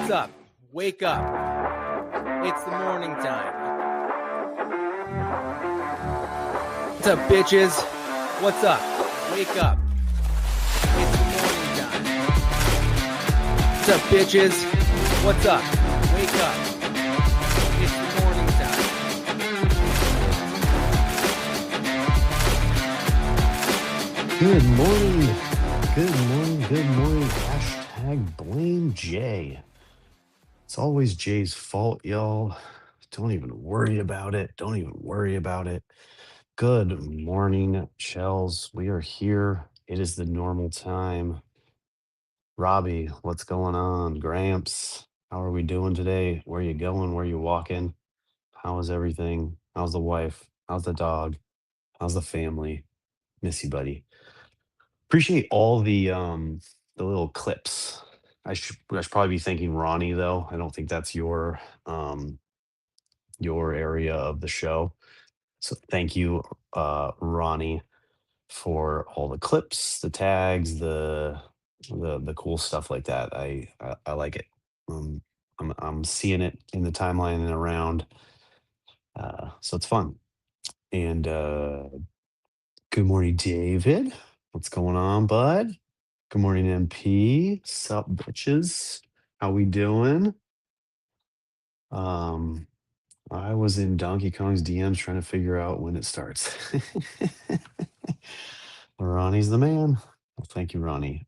What's up? Wake up. It's the morning time. What's up, bitches? What's up? Wake up. It's the morning time. What's up, bitches? What's up? Wake up. It's the morning time. Good morning. Good morning. Good morning. Hashtag blame Jay. It's always Jay's fault, y'all. Don't even worry about it. Don't even worry about it. Good morning, Shells. We are here. It is the normal time. Robbie, what's going on? Gramps, how are we doing today? Where you going? Where you walking? How is everything? How's the wife? How's the dog? How's the family? Miss you, buddy. Appreciate all the little clips. I should probably be thanking Ronnie though. I don't think that's your area of the show. So thank you, Ronnie, for all the clips, the tags, the cool stuff like that. I like it. Um, I'm seeing it in the timeline and around, so it's fun. And good morning, David. What's going on, bud? Good morning, MP. Sup, bitches? How we doing? Um, I was in Donkey Kong's DMs trying to figure out when it starts. Ronnie's the man. Well, thank you, Ronnie.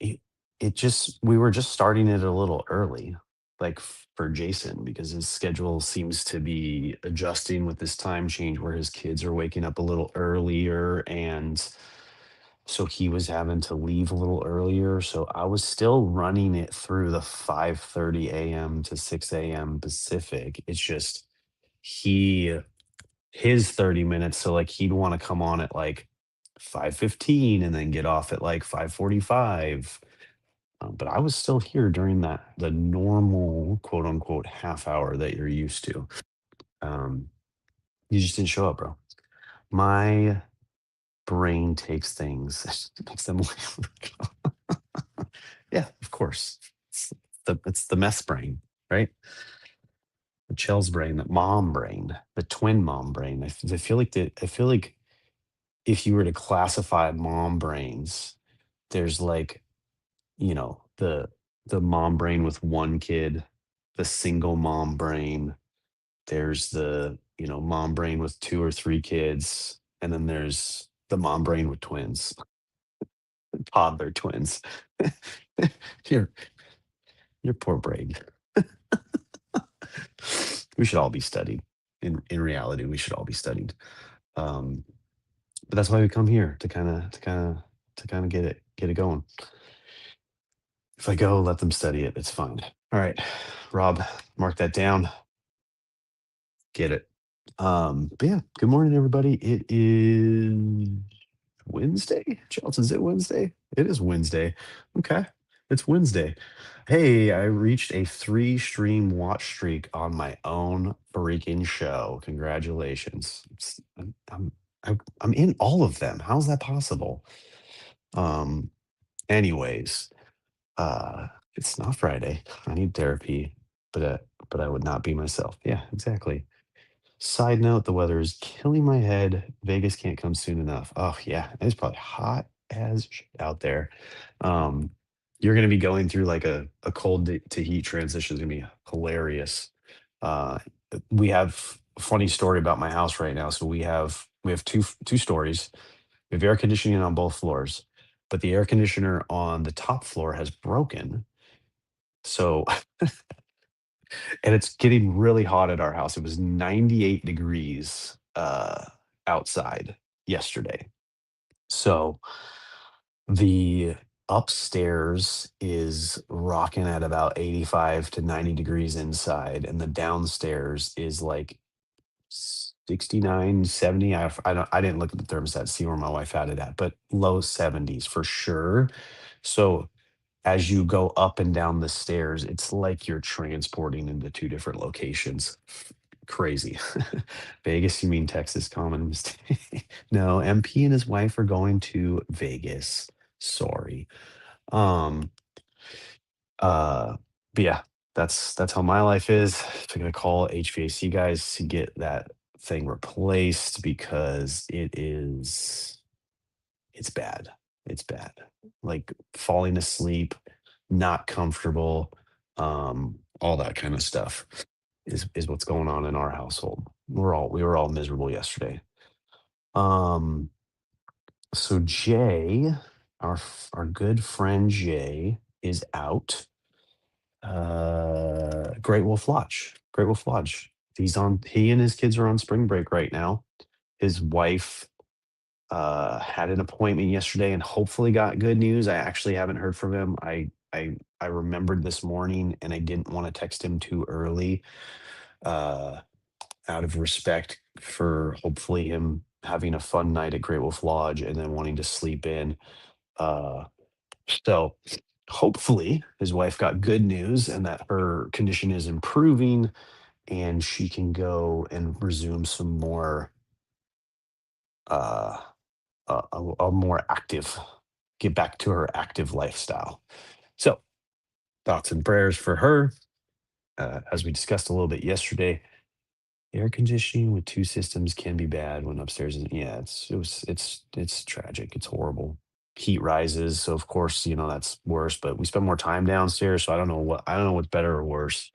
It, it just we were just starting it a little early, like for Jason, because his schedule seems to be adjusting with this time change where his kids are waking up a little earlier, and so he was having to leave a little earlier. So I was still running it through the 5:30 a.m. to 6 a.m. Pacific. It's just he his 30 minutes. So like he'd want to come on at like 5:15 and then get off at like 5:45. But I was still here during the normal quote unquote half hour that you're used to. Um, you just didn't show up, bro. My brain takes things, makes them yeah, of course. It's the mess brain, right? The Chell's brain, the mom brain, the twin mom brain. I feel like if you were to classify mom brains, there's like, the mom brain with one kid, the single mom brain, there's the mom brain with two or three kids, and then there's the mom brain with twins, toddler twins. your your poor brain. We should all be studied. In reality, we should all be studied. Um, but that's why we come here to kind of get it going. If I go, let them study it. It's fine. All right, Rob, mark that down. Get it. But yeah, good morning, everybody. It is Wednesday. Charles, is it Wednesday? It is Wednesday. Okay, it's Wednesday. Hey, I reached a 3 stream watch streak on my own freaking show. Congratulations. I'm in all of them. How's that possible? Um, anyways, it's not Friday. I need therapy, but I would not be myself. Yeah, exactly. Side note, the weather is killing my head. Vegas can't come soon enough. Oh yeah, it's probably hot as shit out there. Um, you're gonna be going through like a cold to heat transition. Is gonna be hilarious. Uh, we have a funny story about my house right now. So we have two stories. We have air conditioning on both floors, but the air conditioner on the top floor has broken. So and it's getting really hot at our house. It was 98 degrees outside yesterday. So the upstairs is rocking at about 85 to 90 degrees inside, and the downstairs is like 69, 70. I didn't look at the thermostat to see where my wife had it at, but low 70s for sure. So as you go up and down the stairs, it's like you're transporting into two different locations. Crazy. Vegas, you mean Texas? Common mistake. No, MP and his wife are going to Vegas. Sorry. Um, Uh, but yeah, that's how my life is. I'm gonna call HVAC guys to get that thing replaced because it's bad. It's bad. Like falling asleep, not comfortable, all that kind of stuff is what's going on in our household. We were all miserable yesterday. Um, so Jay, our good friend Jay is out. Great Wolf Lodge. Great Wolf Lodge. He and his kids are on spring break right now. His wife had an appointment yesterday and hopefully got good news. I actually haven't heard from him. I remembered this morning and I didn't want to text him too early, uh, out of respect for hopefully him having a fun night at Great Wolf Lodge and then wanting to sleep in. Uh, so hopefully his wife got good news and that her condition is improving and she can go and resume some more uh a more active, get back to her active lifestyle. So, thoughts and prayers for her. As we discussed a little bit yesterday, air conditioning with two systems can be bad when upstairs. Yeah, it's tragic. It's horrible. Heat rises, so of course that's worse. But we spend more time downstairs, so I don't know what's better or worse.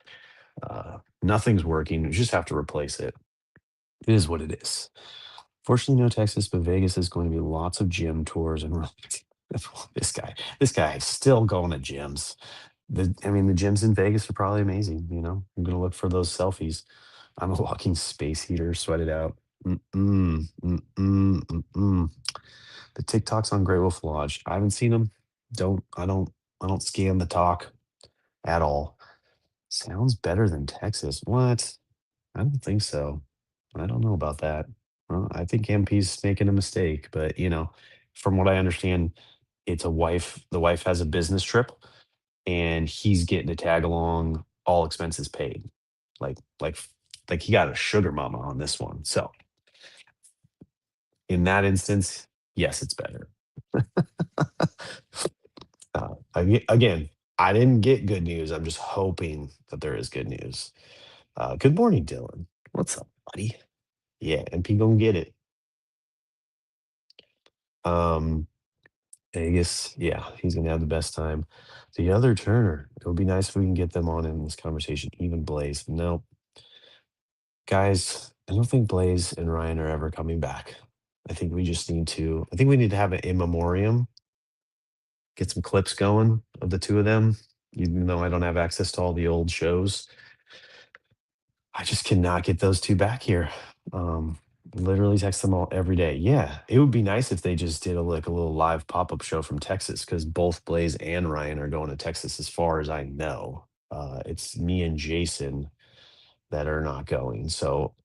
Nothing's working. We just have to replace it. It is what it is. Fortunately, no Texas, but Vegas is going to be lots of gym tours and this guy is still going to gyms. The gyms in Vegas are probably amazing. I'm gonna look for those selfies. I'm a walking space heater, sweat it out. Mm-mm, mm-mm, mm-mm. The TikToks on Great Wolf Lodge. I haven't seen them. I don't scan the talk at all. Sounds better than Texas. What? I don't think so. I don't know about that. Well, I think MP's making a mistake, but from what I understand, it's a wife. The wife has a business trip, and he's getting to tag along, all expenses paid. Like, like, like he got a sugar mama on this one. So in that instance, yes, it's better. Again, I didn't get good news. I'm just hoping that there is good news. Good morning, Dylan. What's up, buddy? Yeah, MP gonna get it. Um, Vegas, yeah, he's gonna have the best time. The other Turner, it would be nice if we can get them on in this conversation. Even Blaze, no, guys, I don't think Blaze and Ryan are ever coming back. I think we just need to. I think we need to have an in memoriam, get some clips going of the two of them. Even though I don't have access to all the old shows, I just cannot get those two back here. Um, Literally text them all every day. Yeah, it would be nice if they just did a little live pop up show from Texas because both Blaze and Ryan are going to Texas, as far as I know. It's me and Jason that are not going. So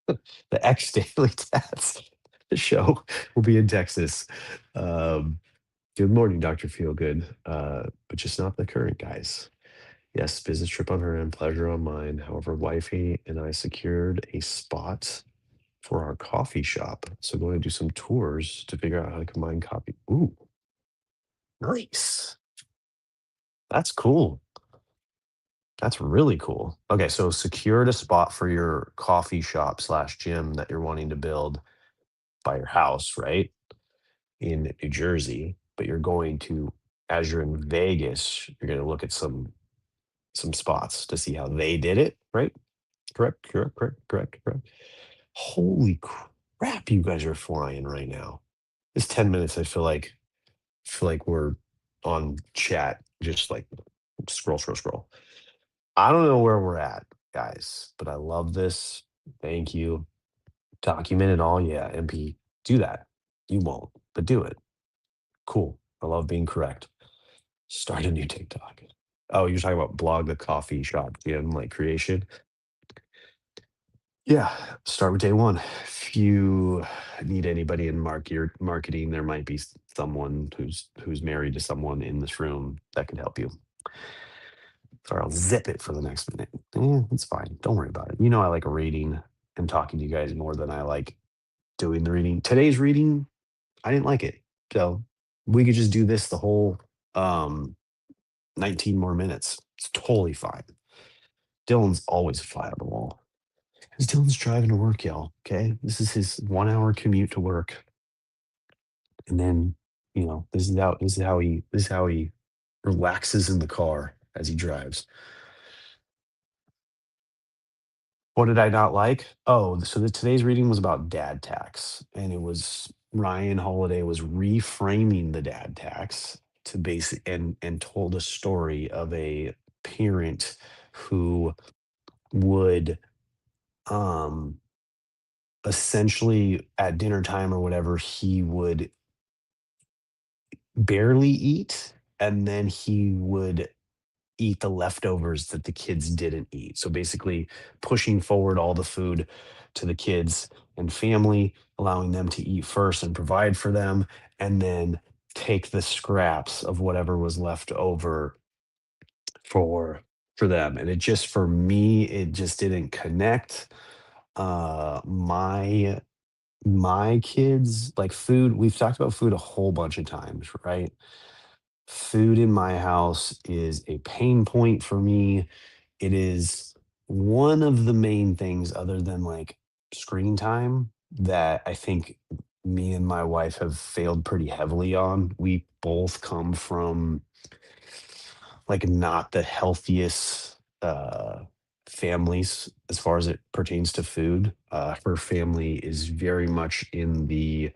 the X Daily Tats show will be in Texas. Um, Good morning, Dr. Feelgood. But just not the current guys. Yes, business trip on her end, pleasure on mine. However, wifey and I secured a spot for our coffee shop. So going to do some tours to figure out how to combine coffee. Ooh, nice. That's cool. That's really cool. Okay, so secured a spot for your coffee shop slash gym that you're wanting to build by your house, right? In New Jersey, but you're going to, as you're in Vegas, you're going to look at some spots to see how they did it, right? Correct, correct, correct, correct, correct. Holy crap, you guys are flying right now. This 10 minutes, I feel like we're on chat, just like scroll, scroll, scroll. I don't know where we're at, guys, but I love this. Thank you. Document it all. Yeah, MP, do that. You won't, but do it. Cool. I love being correct. Start a new TikTok. Oh, you're talking about blog the coffee shop gym like creation? Yeah, start with day one. If you need anybody in marketing, there might be someone who's married to someone in this room that can help you. Sorry, I'll zip it for the next minute. It's fine. Don't worry about it. I like reading and talking to you guys more than I like doing the reading. Today's reading, I didn't like it. So we could just do this the whole 19 more minutes. It's totally fine. Dylan's always a fly on the wall. Because Dylan's driving to work, y'all. Okay. This is his 1 hour commute to work. And then, this is how he relaxes in the car as he drives. What did I not like? Oh, so today's reading was about dad tax, and it was Ryan Holiday was reframing the dad tax to base and told a story of a parent who would um essentially at dinner time or whatever, he would barely eat, and then he would eat the leftovers that the kids didn't eat. So basically, pushing forward all the food to the kids and family, allowing them to eat first and provide for them, and then take the scraps of whatever was left over for for them. And it just for me, it just didn't connect. My kids like food. We've talked about food a whole bunch of times, right? Food in my house is a pain point for me. It is one of the main things other than, like, screen time that I think me and my wife have failed pretty heavily on. We both come from, like, not the healthiest, families as far as it pertains to food. Her family is very much in the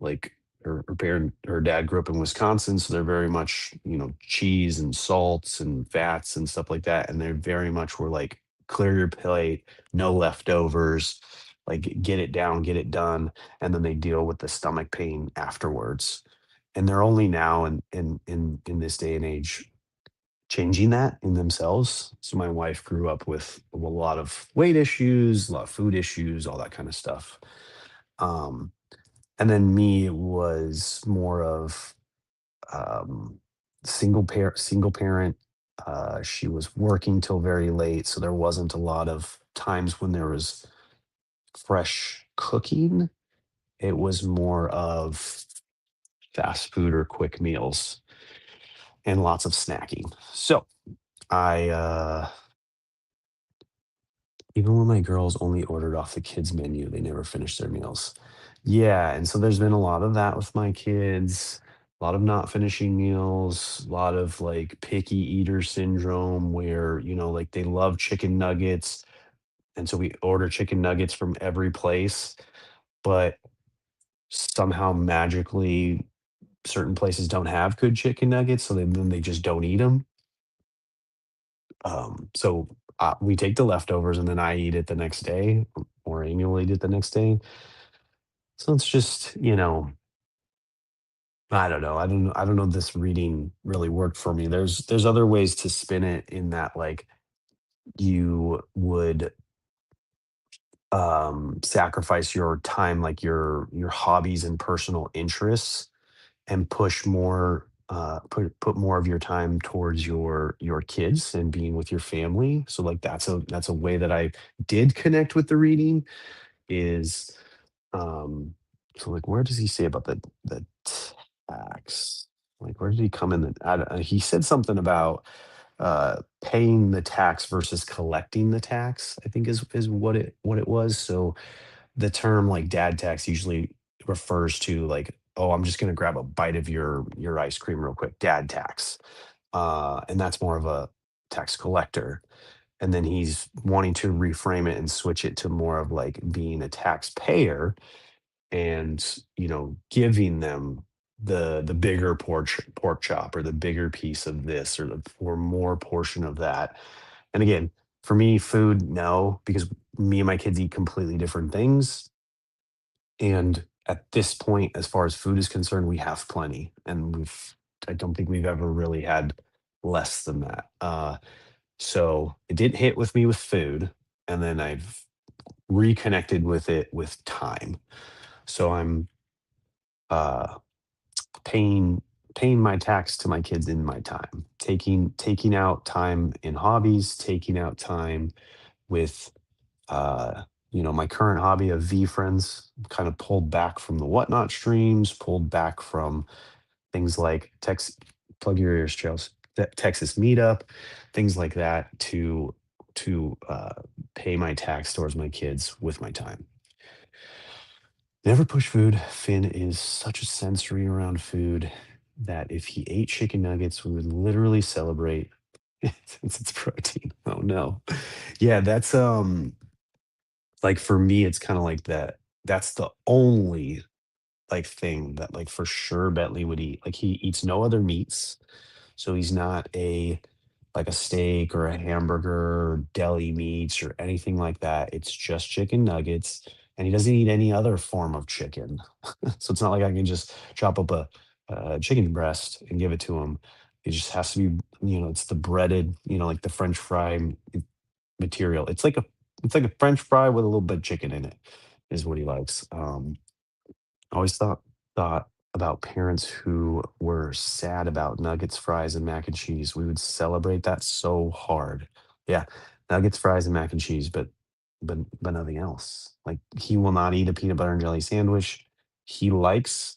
like her dad grew up in Wisconsin, so they're very much, cheese and salts and fats and stuff like that. And they're very much were like, clear your plate, no leftovers, like get it down, get it done. And then they deal with the stomach pain afterwards. And they're only now in this day and age changing that in themselves. So my wife grew up with a lot of weight issues, a lot of food issues, all that kind of stuff. Um, and then me was more of um, single parent. She was working till very late, so there wasn't a lot of times when there was fresh cooking. It was more of fast food or quick meals and lots of snacking. So I even when my girls only ordered off the kids menu, they never finished their meals. Yeah, and so there's been a lot of that with my kids, a lot of not finishing meals, a lot of, like, picky eater syndrome where, like, they love chicken nuggets, and so we order chicken nuggets from every place, but somehow magically certain places don't have good chicken nuggets, so then they just don't eat them. We take the leftovers and then I eat it the next day, or Amy will eat it the next day. So it's just, I don't know. I don't know if this reading really worked for me. There's other ways to spin it in that, like, you would sacrifice your time, like your hobbies and personal interests, and push more put more of your time towards your kids and being with your family. So, like, that's a way that I did connect with the reading is so, like, where does he say about the tax? Like, where did he come in he said something about paying the tax versus collecting the tax, I think is what it was. So the term, like, dad tax usually refers to, like, oh, I'm just going to grab a bite of your ice cream real quick, dad tax. And that's more of a tax collector. And then he's wanting to reframe it and switch it to more of, like, being a taxpayer and, giving them the bigger pork chop or the bigger piece of this or more portion of that. And again, for me, food, no, because me and my kids eat completely different things. And at this point, as far as food is concerned, we have plenty. And I don't think we've ever really had less than that. So it did hit with me with food. And then I've reconnected with it with time. So I'm uh paying paying my tax to my kids in my time, taking out time in hobbies, taking out time with my current hobby of V friends, kind of pulled back from the whatnot streams, pulled back from things like text. Plug your ears, Chels. Texas meetup, things like that to pay my tax towards my kids with my time. Never push food. Finn is such a sensory around food that if he ate chicken nuggets, we would literally celebrate since it's protein. Oh no. Yeah, that's like for me, it's kind of like that. That's the only like thing that like for sure Bentley would eat. Like he eats no other meats. So he's not a like a steak or a hamburger or deli meats or anything like that. It's just chicken nuggets. And he doesn't eat any other form of chicken. So it's not like I can just chop up a chicken breast and give it to him. It just has to be, it's the breaded, like the French fry material. It's like a French fry with a little bit of chicken in it, is what he likes. I always thought about parents who were sad about nuggets, fries, and mac and cheese. We would celebrate that so hard. Yeah, nuggets, fries, and mac and cheese, but nothing else. Like he will not eat a peanut butter and jelly sandwich. He likes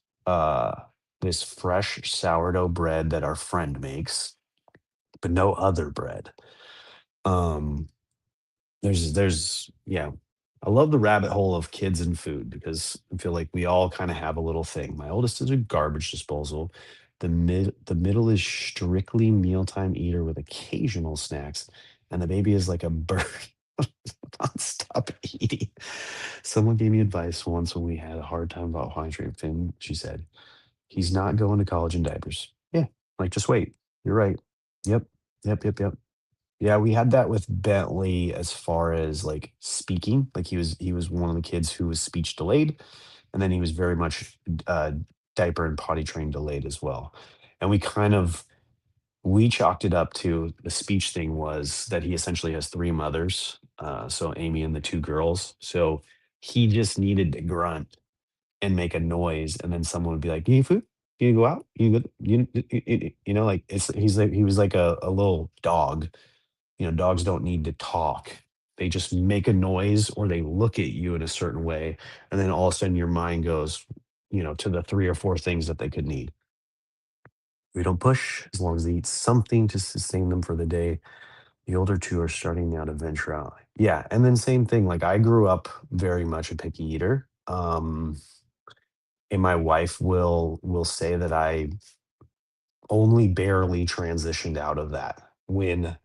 this fresh sourdough bread that our friend makes, but no other bread. Um, yeah. I love the rabbit hole of kids and food because I feel like we all kind of have a little thing. My oldest is a garbage disposal. The middle is strictly mealtime eater with occasional snacks, and the baby is like a bird nonstop eating. Someone gave me advice once when we had a hard time about hydrating Finn. She said, "He's not going to college in diapers." Yeah, like just wait. You're right. Yep. Yep. Yep. Yep. Yeah, we had that with Bentley as far as, like, speaking, like, he was one of the kids who was speech delayed, and then he was very much, uh, diaper and potty train delayed as well, and we chalked it up to the speech thing was that he essentially has 3 mothers, so Amy and the 2 girls, so he just needed to grunt and make a noise, and then someone would be like, "You need food? You need to go out? You good? Like, he was like a little dog. Dogs don't need to talk. They just make a noise or they look at you in a certain way. And then all of a sudden your mind goes, to the 3 or 4 things that they could need. We don't push as long as they eat something to sustain them for the day. The older two are starting now to venture out. Yeah. And then same thing. Like I grew up very much a picky eater. And my wife will say that I only barely transitioned out of that when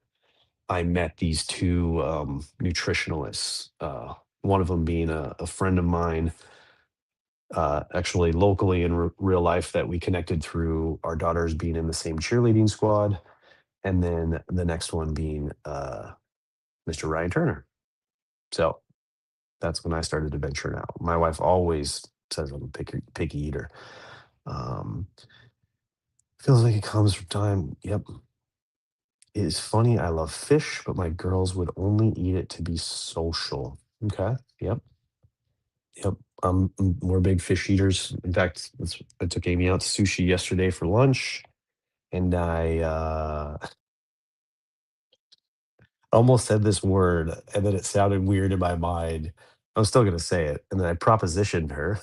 I met these 2, nutritionalists, one of them being a friend of mine, actually locally in real life that we connected through our daughters being in the same cheerleading squad, and then the next one being, Mr. Ryan Turner. So, that's when I started to venture out. My wife always says I'm a picky eater. Um, Feels like it comes from time. Yep. It is funny, I love fish, but my girls would only eat it to be social. Okay. Yep. Yep. We're big fish eaters. In fact, I took Amy out to sushi yesterday for lunch, and I almost said this word, and then it sounded weird in my mind. I'm still gonna say it, and then I propositioned her.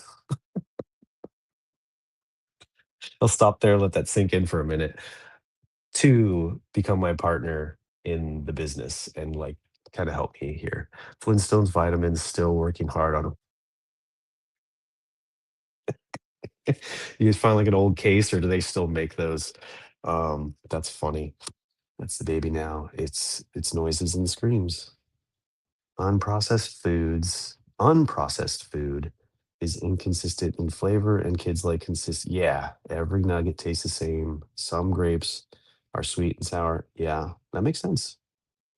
I'll stop there, let that sink in for a minute, to become my partner in the business and like kind of help me here. Flintstones vitamins still working hard on you just find like an old case, or do they still make those? That's funny. That's the baby now. It's noises and screams. Unprocessed food is inconsistent in flavor, and kids like consist. Yeah, every nugget tastes the same. Some grapes are sweet and sour. Yeah, that makes sense.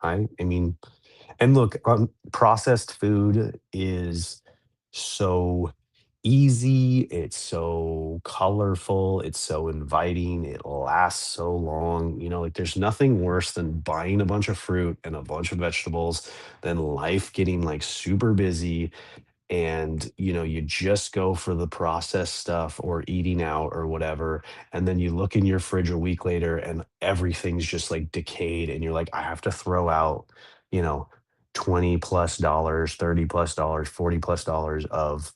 I mean, and look, processed food is so easy, it's so colorful, it's so inviting, it lasts so long. Like there's nothing worse than buying a bunch of fruit and a bunch of vegetables, then life getting like super busy and you just go for the processed stuff or eating out or whatever, and then you look in your fridge a week later and everything's just like decayed and you're like, I have to throw out you know 20 plus dollars, 30 plus dollars, 40 plus dollars of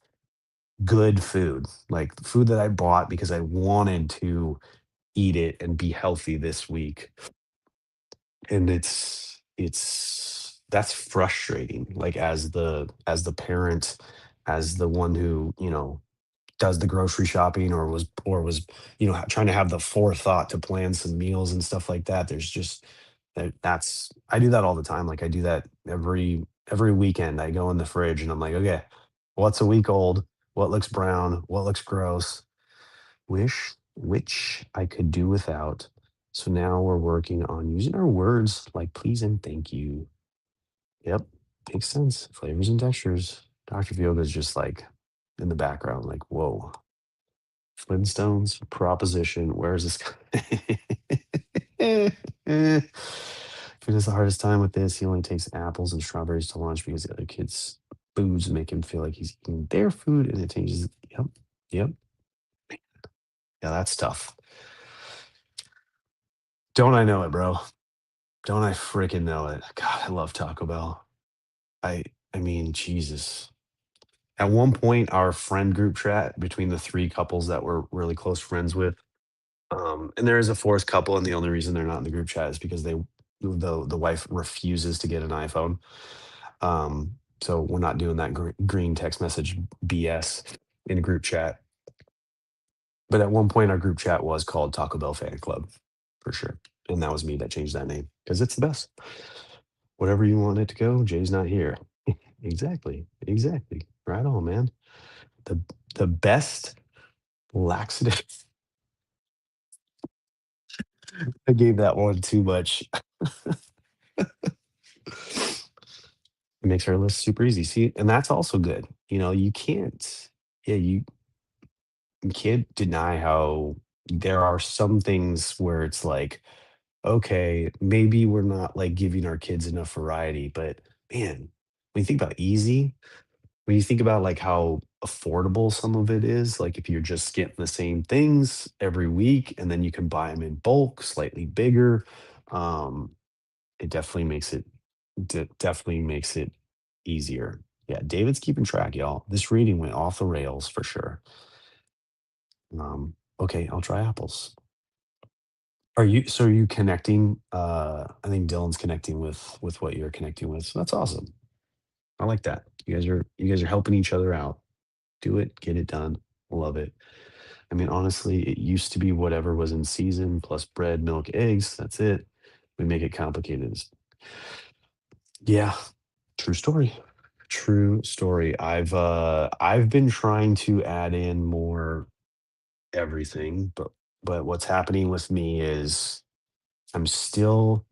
good food, like food that I bought because I wanted to eat it and be healthy this week. And it's that's frustrating, like, as the parent, as the one who, does the grocery shopping, or was, trying to have the forethought to plan some meals and stuff like that. There's just that's I do that all the time. Like, I do that every weekend. I go in the fridge and I'm like, okay, what's a week old? What looks brown? What looks gross? Which I could do without. So now we're working on using our words like please and thank you. Yep, makes sense. Flavors and textures. Dr. Fioga's just like in the background, like, whoa. Flintstones proposition. Where is this? If he has the hardest time with this, he only takes apples and strawberries to lunch because the other kids' foods make him feel like he's eating their food and it changes. Yep. Yep. Yeah, that's tough. Don't I know it, bro? Don't I freaking know it? God, I love Taco Bell. I I mean, Jesus. At one point, our friend group chat between the three couples that we're really close friends with, and there is a fourth couple, and the only reason they're not in the group chat is because the wife refuses to get an iPhone. So we're not doing that green text message BS in a group chat. But at one point, our group chat was called Taco Bell Fan Club for sure, and that was me that changed that name because it's the best. Whatever you want it to go, Jay's not here. Exactly, exactly. Right on, man. The the best laxative. I gave that one too much. It makes our list super easy. See, and that's also good. You can't, yeah, you can't deny how there are some things where it's like, okay, maybe we're not like giving our kids enough variety, but man, when you think about easy, when you think about like how affordable some of it is, like if you're just getting the same things every week and then you can buy them in bulk, slightly bigger, um, it definitely makes it easier. Yeah, David's keeping track, y'all. This reading went off the rails for sure. Okay, I'll try apples. Are you connecting? I think Dylan's connecting with what you're connecting with. So that's awesome. I like that. You guys are helping each other out. Do it, get it done. Love it. I mean, honestly, it used to be whatever was in season plus bread, milk, eggs. That's it. We make it complicated. Yeah, true story. True story. I've been trying to add in more everything, but what's happening with me is I'm still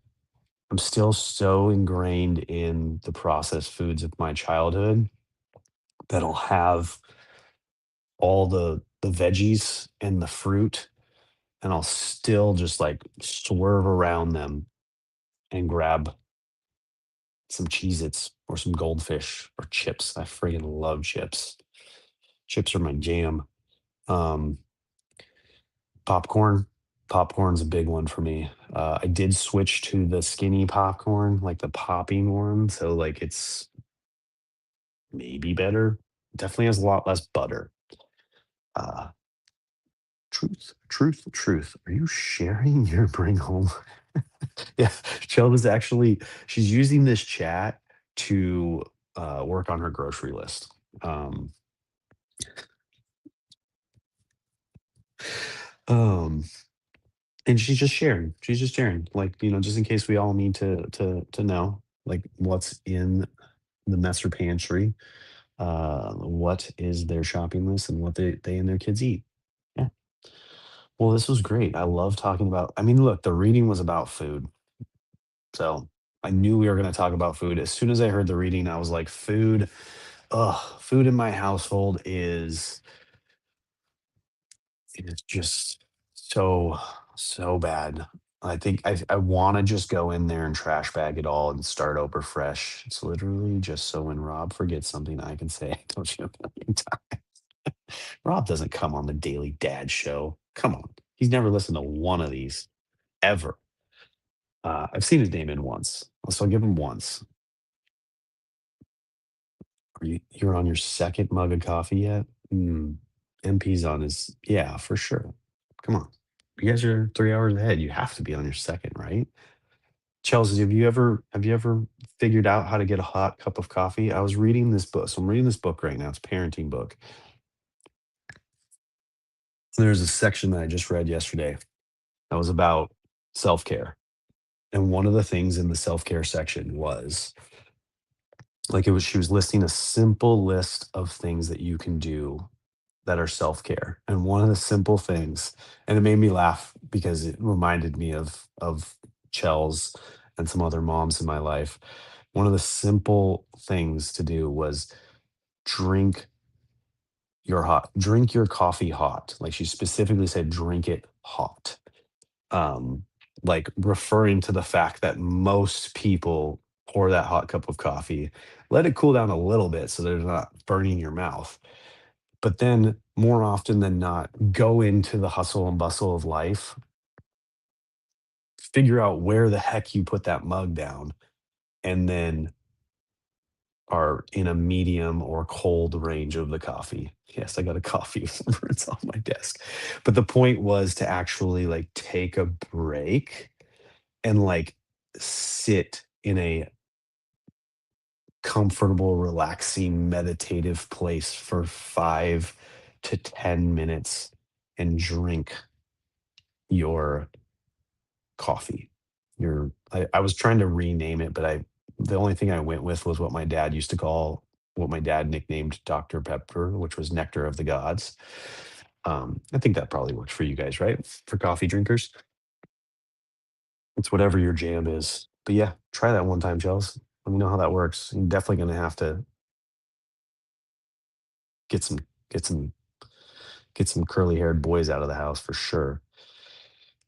I'm still so ingrained in the processed foods of my childhood that I'll have all the veggies and the fruit, and I'll still just like swerve around them and grab some Cheez Its or some goldfish or chips. I freaking love chips. Chips are my jam. Um, Popcorn. Popcorn's a big one for me. I did switch to the skinny popcorn, like the popping one, so, like, it's maybe better. Definitely has a lot less butter. Uh, truth. Are you sharing your bring home? Yeah, Chell was actually she's using this chat to, work on her grocery list. Um, um And she's just sharing, like, just in case we all need to know, like, what's in the Messer pantry, what is their shopping list, and what they and their kids eat. Yeah. Well, this was great. I love talking about I mean, look, the reading was about food, so I knew we were gonna talk about food. As soon as I heard the reading, I was like, "Food, ugh, food in my household is just so bad. I think I wanna just go in there and trash bag it all and start over fresh. It's literally just so when Rob forgets something, I can say, "I told you a million times." Rob doesn't come on the Daily Dad Show. Come on. He's never listened to one of these, ever. I've seen his name in once, so I'll give him once. You're on your 2nd mug of coffee yet? MP's on his yeah, for sure. Come on. You guys are 3 hours ahead. You have to be on your second, right? Chelsea, have you ever figured out how to get a hot cup of coffee? I was reading this book. So I'm reading this book right now. It's a parenting book. There's a section that I just read yesterday that was about self-care. And one of the things in the self-care section was like it was she was listing a simple list of things that you can do that are self-care. And one of the simple things, and it made me laugh because it reminded me of Chels and some other moms in my life. One of the simple things to do was drink drink your coffee hot. Like she specifically said, drink it hot. Um, like referring to the fact that most people pour that hot cup of coffee, let it cool down a little bit so they're not burning your mouth. But then more often than not, go into the hustle and bustle of life, figure out where the heck you put that mug down, and then are in a medium or cold range of the coffee. Yes, I got a coffee it's on my desk. But the point was to actually like take a break and like sit in a comfortable, relaxing, meditative place for 5 to 10 minutes and drink your coffee. I was trying to rename it, but the only thing I went with was what my dad used to call what my dad nicknamed Dr. Pepper, which was nectar of the gods. I think that probably works for you guys, right? For coffee drinkers. It's whatever your jam is. But yeah, try that one time, Chels. Let me know how that works. You're definitely gonna have to get some get some get some curly haired boys out of the house for sure.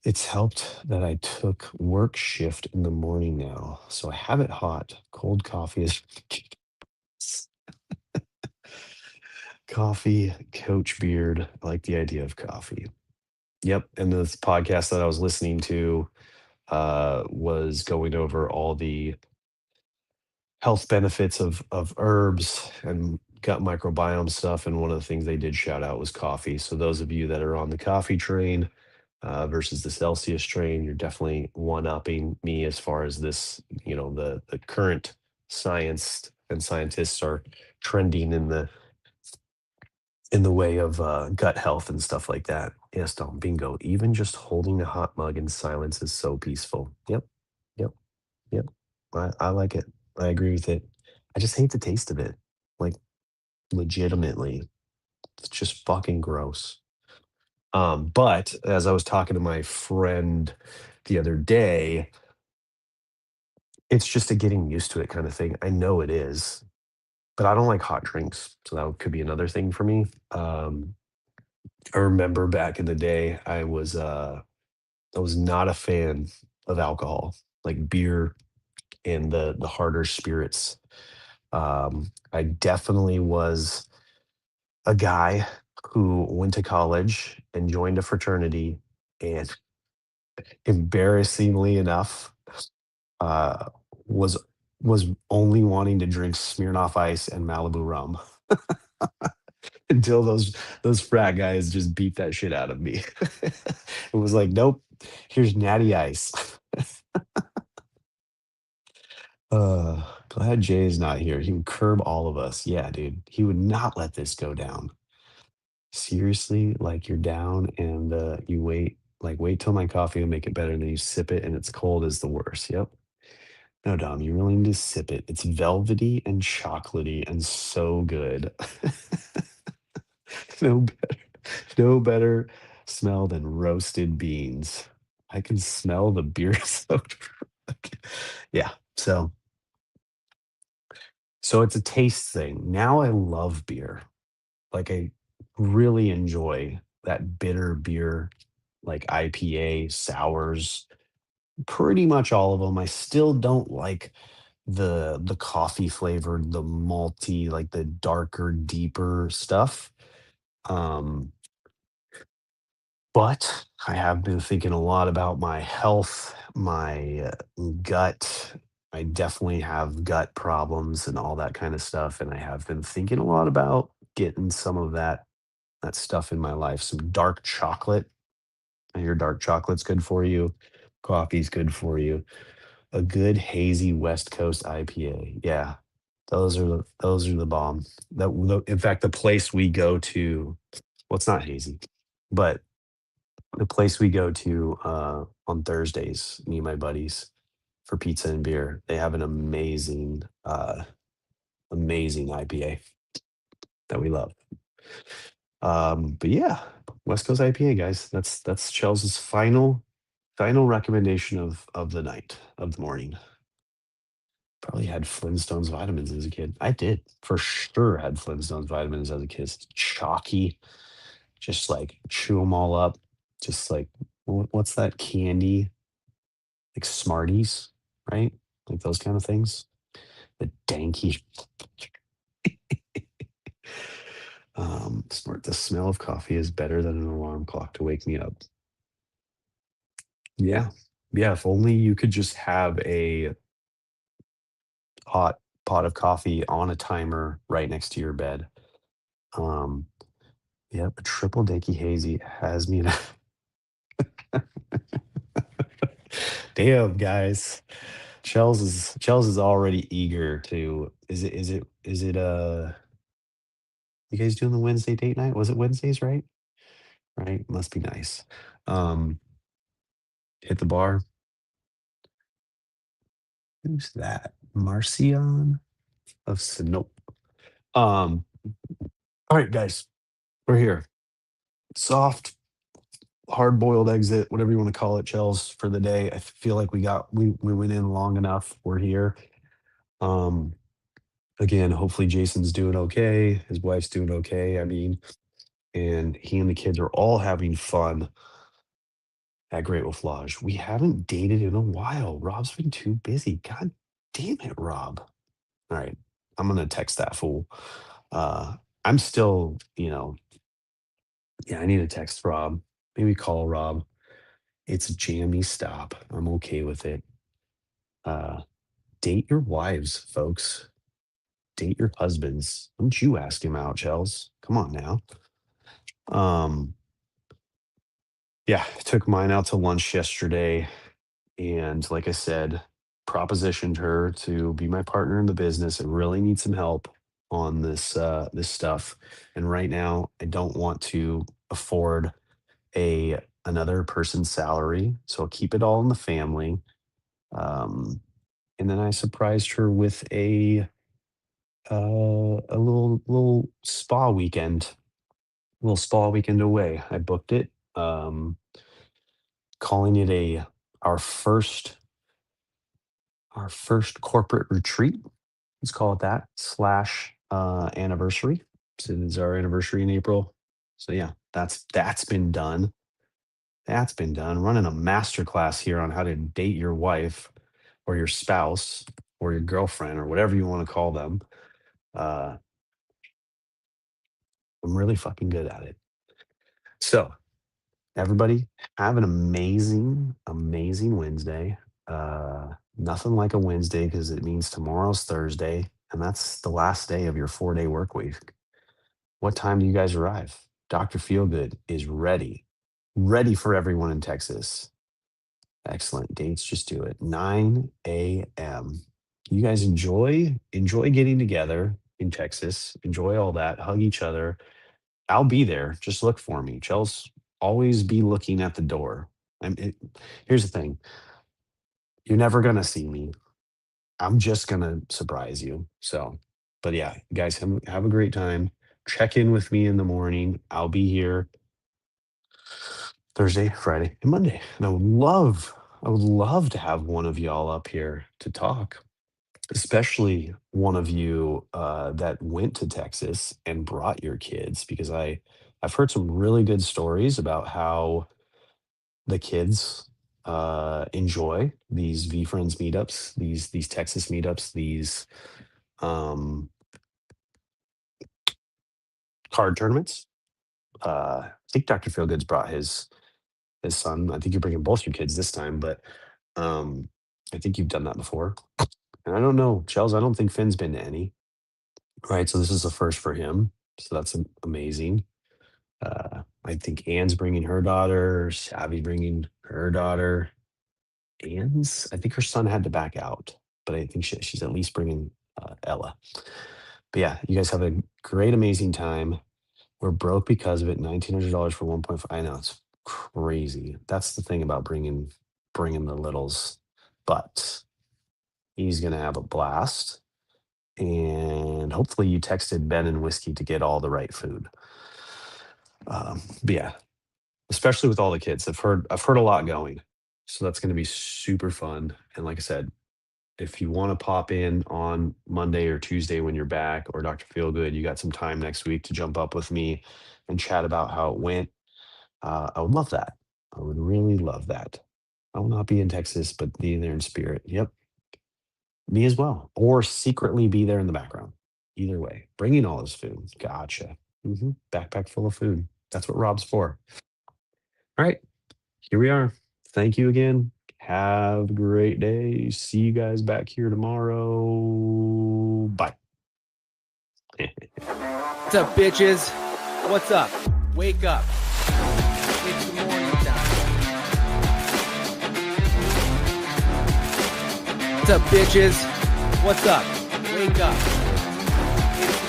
It's helped that I took work shift in the morning now, so I have it hot. Cold coffee is coffee, Coach Beard. I like the idea of coffee. Yep, and this podcast that I was listening to was going over all the health benefits of herbs and gut microbiome stuff. And one of the things they did shout out was coffee. So those of you that are on the coffee train versus the Celsius train, you're definitely one upping me as far as this. The current science and scientists are trending in the way of gut health and stuff like that. Yes, Dom, bingo. Even just holding a hot mug in silence is so peaceful. Yep, yep, yep. I like it. I agree with it. I just hate the taste of it. Like, legitimately, it's just fucking gross. But as I was talking to my friend the other day, it's just a getting used to it kind of thing. I know it is, but I don't like hot drinks, so that could be another thing for me. I remember back in the day, I was not a fan of alcohol, like beer and the harder spirits. I definitely was a guy who went to college and joined a fraternity, and embarrassingly enough, uh, was was only wanting to drink Smirnoff Ice and Malibu rum until those frat guys just beat that shit out of me. It was like, nope, here's Natty Ice. Glad Jay's not here. He would curb all of us. Yeah, dude. He would not let this go down. Seriously, like you're down and you wait till my coffee to make it better, and then you sip it and it's cold is the worst. Yep. No, Dom, you really need to sip it. It's velvety and chocolatey and so good. No better, no better smell than roasted beans. I can smell the beer soaked. Yeah. So it's a taste thing. Now I love beer. Like I really enjoy that bitter beer, like IPA, sours, pretty much all of them. I still don't like the coffee flavored, the malty, like the darker, deeper stuff. Um, but I have been thinking a lot about my health, my gut. I definitely have gut problems and all that kind of stuff. And I have been thinking a lot about getting some of that stuff in my life, some dark chocolate. And your dark chocolate's good for you. Coffee's good for you. A good hazy West Coast IPA. Yeah. Those are the bomb. In fact, the place we go to, well, it's not hazy, but the place we go to on Thursdays, me and my buddies, for pizza and beer, they have an amazing IPA that we love. But yeah, West Coast IPA, guys. That's Chelsea's final recommendation of the night, of the morning. Probably had Flintstones vitamins as a kid. I did for sure had Flintstones vitamins as a kid. Chalky, just like chew them all up. Just like what's that candy? Like Smarties, right? Like those kind of things. The danky. Smart. The smell of coffee is better than an alarm clock to wake me up. Yeah, yeah. If only you could just have a hot pot of coffee on a timer right next to your bed. Um, yep, a triple danky hazy has me. Damn, guys. Chels is already eager to. Is it you guys doing the Wednesday date night? Was it Wednesdays, right? Right? Must be nice. Um, hit the bar. Who's that? Marcion of Sinope. Um, all right, guys, we're here. Soft, hard boiled exit, whatever you want to call it, Chels, for the day. I feel like we went in long enough. We're here. Um, again, hopefully Jason's doing okay. His wife's doing okay. I mean, and he and the kids are all having fun at Great Wolf Lodge. We haven't dated in a while. Rob's been too busy. God damn it, Rob. All right. I'm gonna text that fool. I'm still, yeah, I need to text Rob. Maybe call Rob. It's a jammy stop. I'm okay with it. Uh, date your wives, folks. Date your husbands. Don't you ask him out, Chels. Come on now. Um, yeah, took mine out to lunch yesterday. And like I said, propositioned her to be my partner in the business. I really need some help on this stuff. And right now, I don't want to afford a another person's salary, so I'll keep it all in the family. Um, and then I surprised her with a little spa weekend, little spa weekend away. I booked it, calling it a our first our first corporate retreat. Let's call it that slash anniversary. So it's our anniversary in April. So yeah, that's been done. That's been done. Running a master class here on how to date your wife or your spouse or your girlfriend or whatever you want to call them. Uh, I'm really fucking good at it. So everybody have an amazing Wednesday. Nothing like a Wednesday because it means tomorrow's Thursday, and that's the last day of your 4-day work week. What time do you guys arrive? Dr. Feelgood is ready for everyone in Texas. Excellent dates. Just do it. 9 a.m. You guys enjoy getting together in Texas. Enjoy all that. Hug each other. I'll be there. Just look for me. Chels, always be looking at the door. Here's the thing. You're never gonna see me. I'm just gonna surprise you. So, but yeah, guys, have a great time. Check in with me in the morning. I'll be here Thursday, Friday, and Monday. And I would love to have one of y'all up here to talk, especially one of you that went to Texas and brought your kids, because I've heard some really good stories about how the kids enjoy these V Friends meetups, these Texas meetups, these um, card tournaments. I think Dr. Feelgood's brought his son. I think you're bringing both your kids this time, but I think you've done that before. And I don't know, Chels. I don't think Finn's been to any. Right, so this is the first for him. So that's amazing. I think Anne's bringing her daughter, Savvy's bringing her daughter. I think her son had to back out, but I think she's at least bringing Ella. But yeah, you guys have a great, amazing time. We're broke because of it. $1,900 for 1.5. I know it's crazy. That's the thing about bringing the littles, but he's gonna have a blast. And hopefully, you texted Ben and Whiskey to get all the right food. But yeah, especially with all the kids, I've heard a lot going, so that's gonna be super fun. And like I said, if you want to pop in on Monday or Tuesday when you're back, or Dr. Feelgood, you got some time next week to jump up with me and chat about how it went. I would love that. I would really love that. I will not be in Texas, but be there in spirit. Yep, me as well. Or secretly be there in the background. Either way, bringing all his food. Gotcha. Backpack full of food. That's what Rob's for. All right, here we are. Thank you again. Have a great day. See you guys back here tomorrow. Bye. What's up, bitches? What's up? Wake up. It's the morning time. What's up, bitches? What's up? Wake up. It's the